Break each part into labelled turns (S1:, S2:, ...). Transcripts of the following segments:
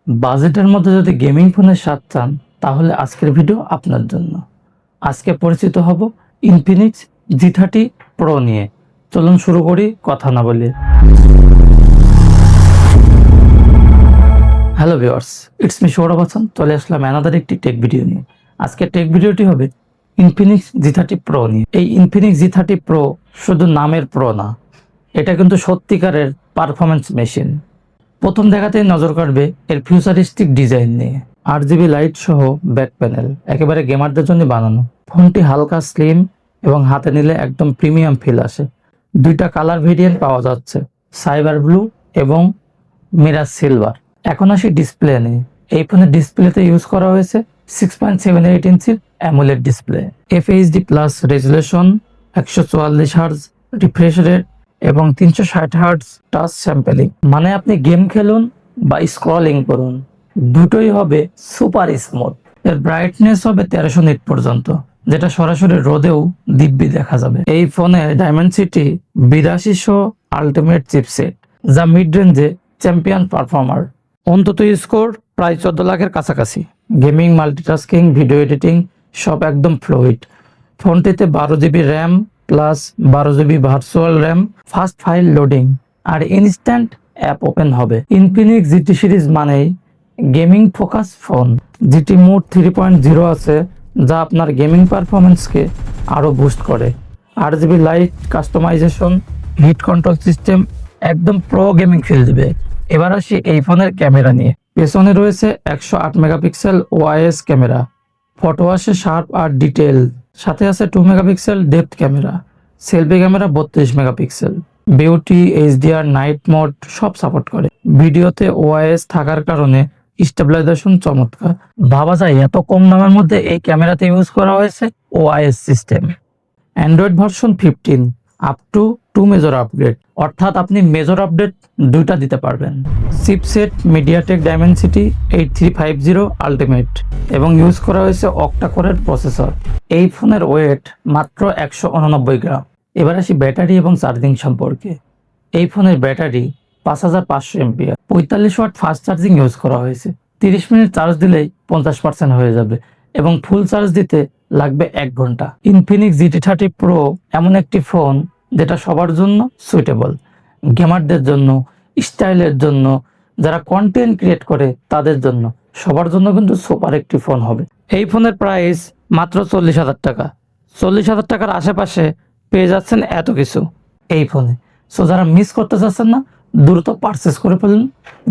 S1: বাজেটের মধ্যে যদি গেমিং ফোনের স্বাদ চান তাহলে আজকের ভিডিও আপনার জন্য। আজকে পরিচিত হব ইনফিনিক্স G30 Pro নিয়ে। চলুন শুরু করি কথা না বলে। Hello viewers, it's me Sourav Hasan. চলে আসলাম অ্যানাদার একটি টেক ভিডিও নিয়ে। আজকে টেক ভিডিওটি হবে ইনফিনিক্স G30 Pro নিয়ে। এই ইনফিনিক্স G30 Pro শুধু নামের প্রো না, এটা কিন্তু সত্যিকারের পারফরমেন্স মেশিন। প্রথম দেখাতেই নজর কাড়বে এর ফিউচারিস্টিক ডিজাইন নিয়ে। 8GB লাইট সহ ব্যাক প্যানেল, একেবারে গেমারদের জন্য বানানো। ফোনটি হালকা স্লিম এবং হাতে নিলে একদম প্রিমিয়াম ফিল আসে। দুইটা কালার ভেরিয়েন্ট পাওয়া যাচ্ছে, সাইবার ব্লু এবং মিরাজ সিলভার। এখন আসি ডিসপ্লে নিয়ে। এই ফোনের ডিসপ্লেতে ইউজ করা হয়েছে 6.78 ইঞ্চির AMOLED display, FHD plus resolution, 144 hertz refresh rate এবং 360 হার্জ টাচ স্যাম্পলিং। মানে আপনি গেম খেলুন বা স্ক্রলিং করুন, দুটোই হবে সুপার স্মুথ। এর ব্রাইটনেস হবে 1300 নিট পর্যন্ত, যেটা সরাসরি রোদেও দিব্যি দেখা যাবে। এই ফোনে ডায়মেনসিটি 8200 আলটিমেট চিপসেট, যা মিড রেঞ্জে চ্যাম্পিয়ন পারফর্মার। অন্তত স্কোর প্রায় 14 লাখের কাছাকাছি। গেমিং, মাল্টিটাস্কিং, ভিডিও এডিটিং সব একদম ফ্লুইড। ফোনটিতে 12GB RAM plus 12GB virtual RAM, fast file loading আর ইনস্ট্যান্ট অ্যাপ ওপেন হবে। ইনফিনিক্স GT সিরিজ মানেই gaming focus phone. GT mode 3.0 আছে, যা আপনার গেমিং পারফরমেন্সকে আরও বুস্ট করে। 8GB light customization, heat control system, একদম প্রো গেমিং ফিল দিবে। এবার আসি এই ফোনের ক্যামেরা নিয়ে। পেছনে রয়েছে 108 মেগাপিক্সেল OIS ক্যামেরা, ফটো আসে শার্প আর ডিটেল। সাথে আছে 2 megapixel depth camera, selfie camera 32 megapixel. Beauty, HDR, night mode সব সাপোর্ট করে। ভিডিওতে OIS থাকার কারণে স্টেবিলাইজেশন চমৎকার। ভাবা যায় এত কম দামের মধ্যে এই ক্যামেরাতে ইউজ করা হয়েছে OIS system. Android version 15 up to 2 major upgrade, অর্থাৎ আপনি মেজর আপডেট দুইটা দিতে পারবেন। চিপসেট মিডিয়াটেক ডায়মেনসিটি 8350 আলটিমেট এবং ইউজ করা হয়েছে অক্টা কোরের প্রসেসর। এই ফোনের ওয়েট মাত্র 189 গ্রাম। এবার আসি ব্যাটারি এবং চার্জিং সম্পর্কে। এই ফোনের battery 5500 mAh, 45 watt fast charging use করা হয়েছে। 30 মিনিট চার্জ দিলেই 50% হয়ে যাবে এবং ফুল চার্জ দিতে লাগবে 1 ঘন্টা। ইনফিনিক্স GT30 Pro এমন একটি ফোন যেটা সবার জন্য সুইটেবল। গেমারদের জন্য, স্টাইলের জন্য, যারা কন্টেন্ট ক্রিয়েট করে তাদের জন্য, সবার জন্য কিন্তু সুপার একটি ফোন হবে। এই ফোনের প্রাইস মাত্র 40,000 টাকা। 40,000 টাকার আশেপাশে পেয়ে যাচ্ছেন এত কিছু এই ফোনে। সো যারা মিস করতে চাচ্ছেন না, দ্রুত পারচেস করে ফেলুন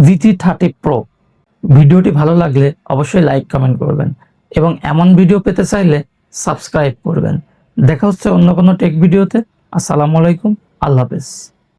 S1: GT30 Pro। ভিডিওটি ভালো লাগলে অবশ্যই লাইক কমেন্ট করবেন এবং এমন ভিডিও পেতে চাইলে সাবস্ক্রাইব করবেন। দেখা হচ্ছে অন্য কোনো টেক ভিডিওতে। আসসালামু আলাইকুম, আল্লাহ হাফেজ।